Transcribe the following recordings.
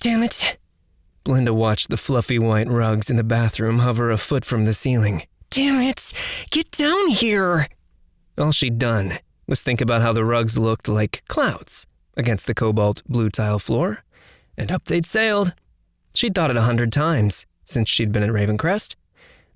Damn it. Belinda watched the fluffy white rugs in the bathroom hover a foot from the ceiling. Damn it! Get down here! All she'd done was think about how the rugs looked like clouds against the cobalt blue tile floor, and up they'd sailed. She'd thought it 100 times since she'd been at Ravencrest,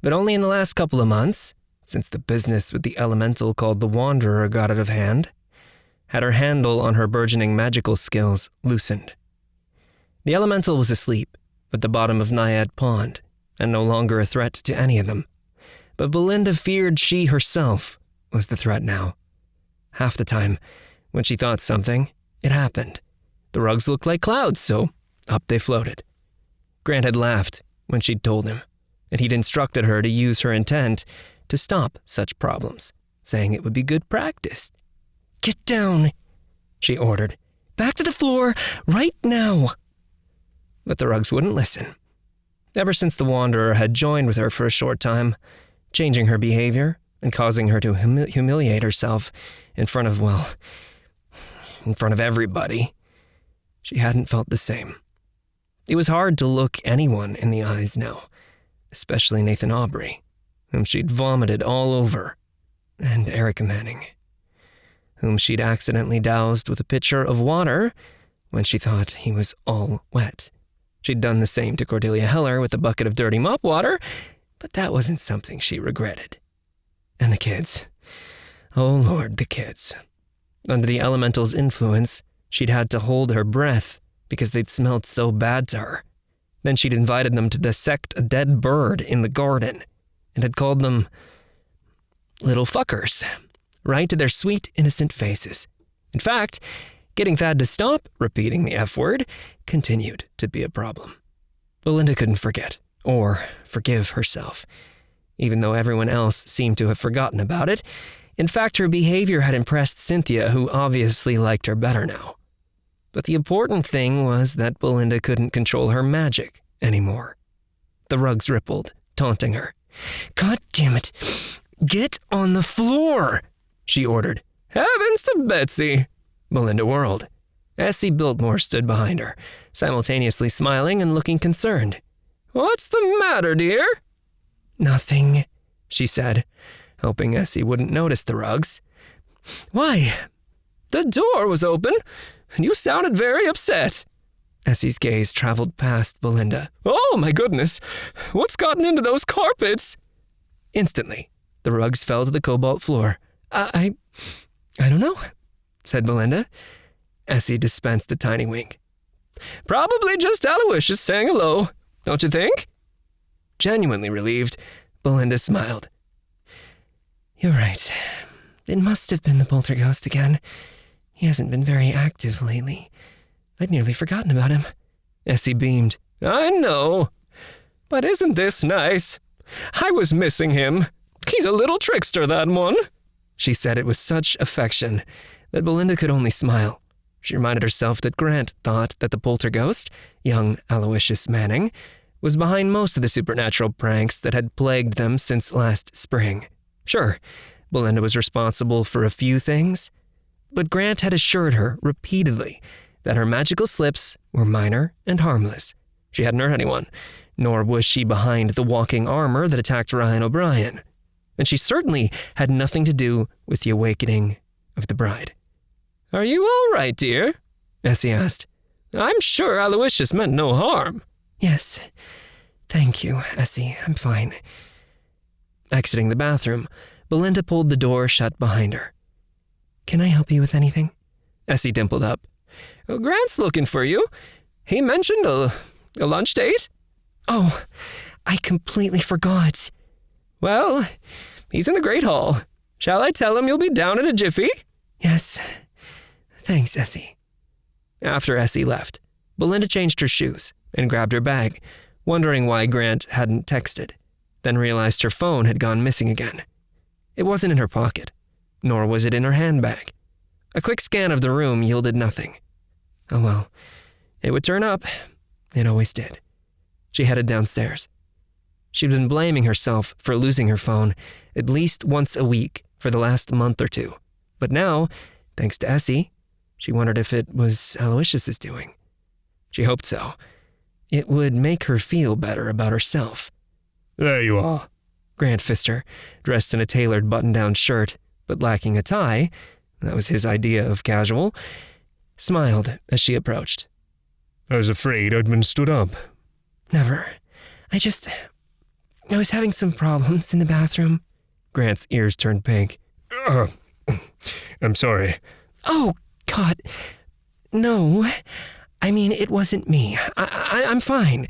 but only in the last couple of months, since the business with the elemental called the Wanderer got out of hand, had her handle on her burgeoning magical skills loosened. The elemental was asleep at the bottom of Naiad Pond, and no longer a threat to any of them. But Belinda feared she herself was the threat now. Half the time, when she thought something, it happened. The rugs looked like clouds, so up they floated. Grant had laughed when she'd told him, and he'd instructed her to use her intent to stop such problems, saying it would be good practice. Get down, she ordered. Back to the floor, right now. But the rugs wouldn't listen. Ever since the Wanderer had joined with her for a short time, changing her behavior and causing her to humiliate herself in front of everybody, she hadn't felt the same. It was hard to look anyone in the eyes now, especially Nathan Aubrey, whom she'd vomited all over, and Eric Manning, whom she'd accidentally doused with a pitcher of water when she thought he was all wet. She'd done the same to Cordelia Heller with a bucket of dirty mop water, but that wasn't something she regretted. And the kids. Oh Lord, the kids. Under the elemental's influence, she'd had to hold her breath because they'd smelled so bad to her. Then she'd invited them to dissect a dead bird in the garden and had called them little fuckers, right to their sweet, innocent faces. In fact, getting Thad to stop repeating the F word continued to be a problem. Belinda couldn't forget or forgive herself, even though everyone else seemed to have forgotten about it. In fact, her behavior had impressed Cynthia, who obviously liked her better now. But the important thing was that Belinda couldn't control her magic anymore. The rugs rippled, taunting her. God damn it! Get on the floor! She ordered. Heavens to Betsy! Belinda whirled. Essie Biltmore stood behind her, simultaneously smiling and looking concerned. What's the matter, dear? Nothing, she said, hoping Essie wouldn't notice the rugs. Why? The door was open, and you sounded very upset. Essie's gaze traveled past Belinda. Oh, my goodness! What's gotten into those carpets? Instantly, the rugs fell to the cobalt floor. I don't know, said Belinda. Essie dispensed a tiny wink. Probably just Aloysius saying hello, don't you think? Genuinely relieved, Belinda smiled. You're right. It must have been the poltergeist again. He hasn't been very active lately. I'd nearly forgotten about him. Essie beamed. I know. But isn't this nice? I was missing him. He's a little trickster, that one. She said it with such affection that Belinda could only smile. She reminded herself that Grant thought that the poltergeist, young Aloysius Manning, was behind most of the supernatural pranks that had plagued them since last spring. Sure, Belinda was responsible for a few things, but Grant had assured her repeatedly that her magical slips were minor and harmless. She hadn't hurt anyone, nor was she behind the walking armor that attacked Ryan O'Brien. And she certainly had nothing to do with the awakening of the bride. Are you all right, dear? Essie asked. I'm sure Aloysius meant no harm. Yes, thank you, Essie. I'm fine. Exiting the bathroom, Belinda pulled the door shut behind her. Can I help you with anything? Essie dimpled up. Grant's looking for you. He mentioned a lunch date. Oh, I completely forgot. Well, he's in the Great Hall. Shall I tell him you'll be down in a jiffy? Yes. Thanks, Essie. After Essie left, Belinda changed her shoes and grabbed her bag, wondering why Grant hadn't texted, then realized her phone had gone missing again. It wasn't in her pocket, nor was it in her handbag. A quick scan of the room yielded nothing. Oh well, it would turn up. It always did. She headed downstairs. She'd been blaming herself for losing her phone at least once a week for the last month or two. But now, thanks to Essie, she wondered if it was Aloysius's doing. She hoped so. It would make her feel better about herself. There you are. Grant Pfister, dressed in a tailored button-down shirt, but lacking a tie, that was his idea of casual, smiled as she approached. I was afraid I'd been stood up. Never. I was having some problems in the bathroom. Grant's ears turned pink. I'm sorry. Oh, God. No. I mean, it wasn't me. I'm fine.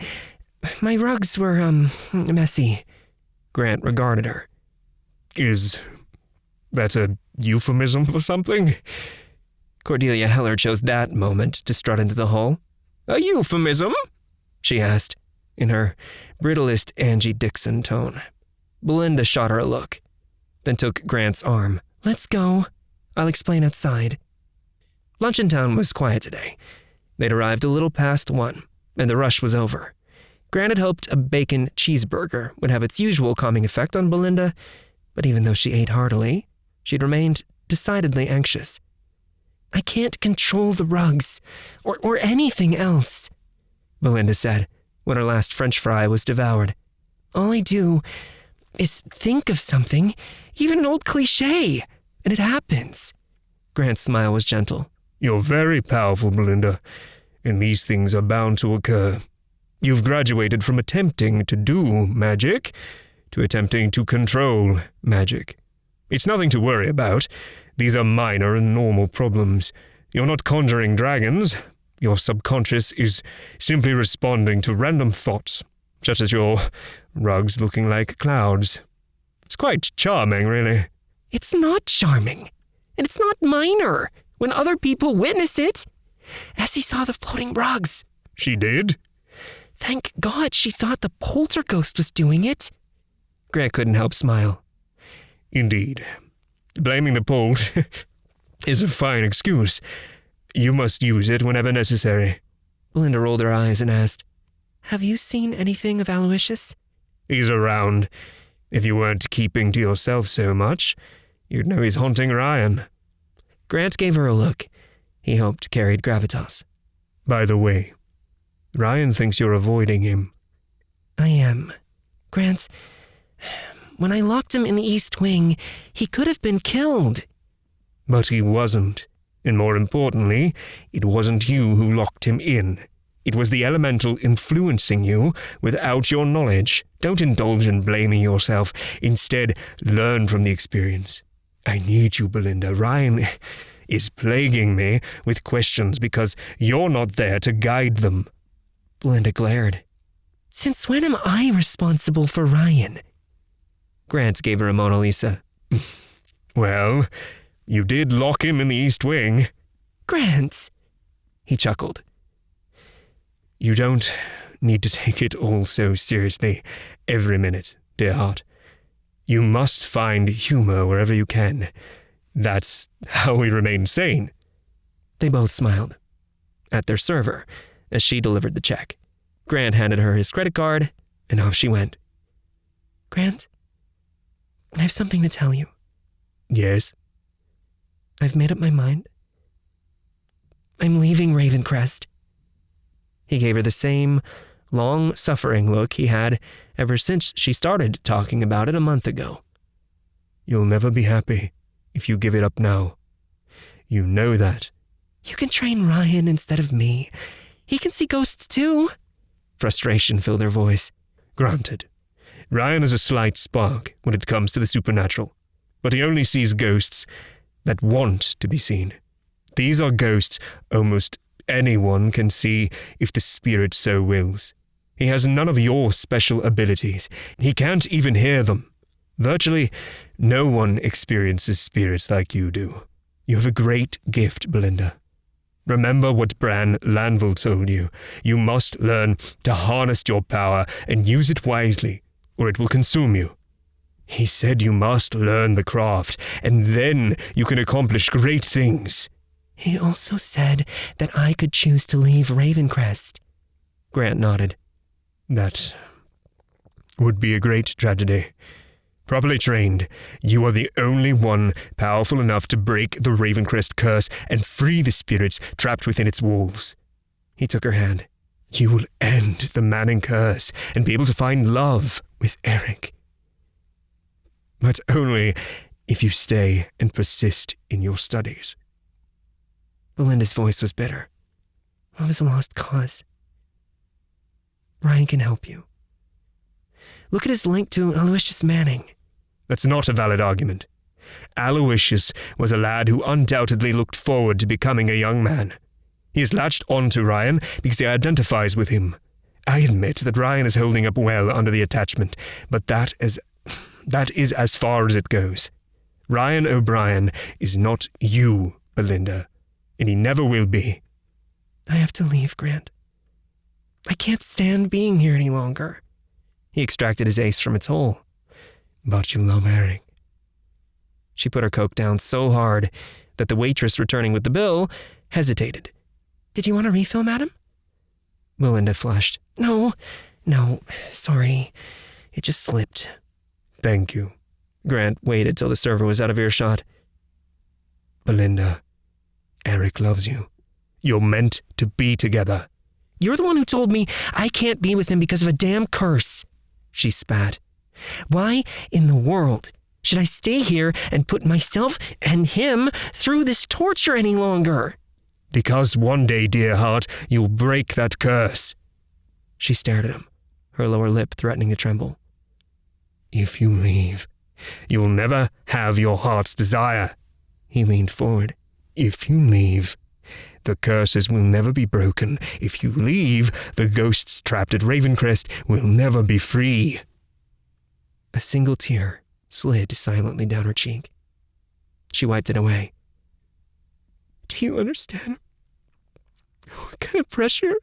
My rugs were, messy. Grant regarded her. Is that a euphemism for something? Cordelia Heller chose that moment to strut into the hall. A euphemism? She asked, in her brittlest Angie Dixon tone. Belinda shot her a look, then took Grant's arm. Let's go. I'll explain outside. Lunch in town was quiet today. They'd arrived a little past 1, and the rush was over. Grant had hoped a bacon cheeseburger would have its usual calming effect on Belinda, but even though she ate heartily, she'd remained decidedly anxious. I can't control the rugs, or anything else, Belinda said, when her last French fry was devoured. All I do is think of something, even an old cliché, and it happens. Grant's smile was gentle. You're very powerful, Belinda, and these things are bound to occur. You've graduated from attempting to do magic to attempting to control magic. It's nothing to worry about. These are minor and normal problems. You're not conjuring dragons. Your subconscious is simply responding to random thoughts, such as your rugs looking like clouds. It's quite charming, really. It's not charming, and it's not minor when other people witness it. Essie saw the floating rugs. She did? Thank God she thought the poltergeist was doing it. Grant couldn't help smile. Indeed. Blaming the Polt is a fine excuse. You must use it whenever necessary. Belinda rolled her eyes and asked, Have you seen anything of Aloysius? He's around. If you weren't keeping to yourself so much, you'd know he's haunting Ryan. Grant gave her a look he hoped carried gravitas. By the way, Ryan thinks you're avoiding him. I am. Grant, when I locked him in the East Wing, he could have been killed. But he wasn't. And more importantly, it wasn't you who locked him in. It was the elemental influencing you without your knowledge. Don't indulge in blaming yourself. Instead, learn from the experience. I need you, Belinda. Ryan is plaguing me with questions because you're not there to guide them. Belinda glared. Since when am I responsible for Ryan? Grant gave her a Mona Lisa. Well, you did lock him in the East Wing. Grant, he chuckled. You don't need to take it all so seriously every minute, dear heart. You must find humor wherever you can. That's how we remain sane. They both smiled at their server as she delivered the check. Grant handed her his credit card, and off she went. Grant, I have something to tell you. Yes? I've made up my mind. I'm leaving Ravencrest. He gave her the same long-suffering look he had ever since she started talking about it a month ago. You'll never be happy if you give it up now. You know that. You can train Ryan instead of me. He can see ghosts too. Frustration filled her voice. Granted. Ryan has a slight spark when it comes to the supernatural, but he only sees ghosts that want to be seen. These are ghosts almost anyone can see if the spirit so wills. He has none of your special abilities. He can't even hear them. Virtually no one experiences spirits like you do. You have a great gift, Belinda. Remember what Bran Lanville told you. You must learn to harness your power and use it wisely, or it will consume you. He said you must learn the craft, and then you can accomplish great things. He also said that I could choose to leave Ravencrest. Grant nodded. That would be a great tragedy. Properly trained, you are the only one powerful enough to break the Ravencrest curse and free the spirits trapped within its walls. He took her hand. You will end the Manning curse and be able to find love with Eric. But only if you stay and persist in your studies. Belinda's voice was bitter. Love is a lost cause. Ryan can help you. Look at his link to Aloysius Manning. That's not a valid argument. Aloysius was a lad who undoubtedly looked forward to becoming a young man. He has latched on to Ryan because he identifies with him. I admit that Ryan is holding up well under the attachment, but that is as far as it goes. Ryan O'Brien is not you, Belinda, and he never will be. I have to leave, Grant. I can't stand being here any longer. He extracted his ace from its hole. But you love Eric. She put her Coke down so hard that the waitress returning with the bill hesitated. Did you want a refill, madam? Belinda flushed. No, sorry. It just slipped. Thank you. Grant waited till the server was out of earshot. Belinda, Eric loves you. You're meant to be together. You're the one who told me I can't be with him because of a damn curse. She spat. Why in the world should I stay here and put myself and him through this torture any longer? Because one day, dear heart, you'll break that curse. She stared at him, her lower lip threatening to tremble. If you leave, you'll never have your heart's desire. He leaned forward. If you leave, the curses will never be broken. If you leave, the ghosts trapped at Ravencrest will never be free. A single tear slid silently down her cheek. She wiped it away. Do you understand what kind of pressure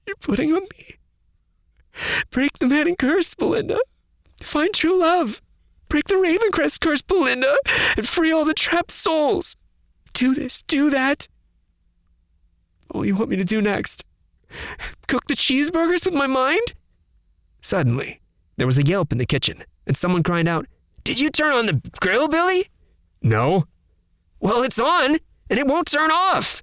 you're putting on me? Break the Manning curse, Belinda. Find true love. Break the Ravencrest curse, Belinda, and free all the trapped souls. Do this, do that. What do you want me to do next? Cook the cheeseburgers with my mind? Suddenly, there was a yelp in the kitchen, and someone cried out, Did you turn on the grill, Billy? No. Well, it's on, and it won't turn off.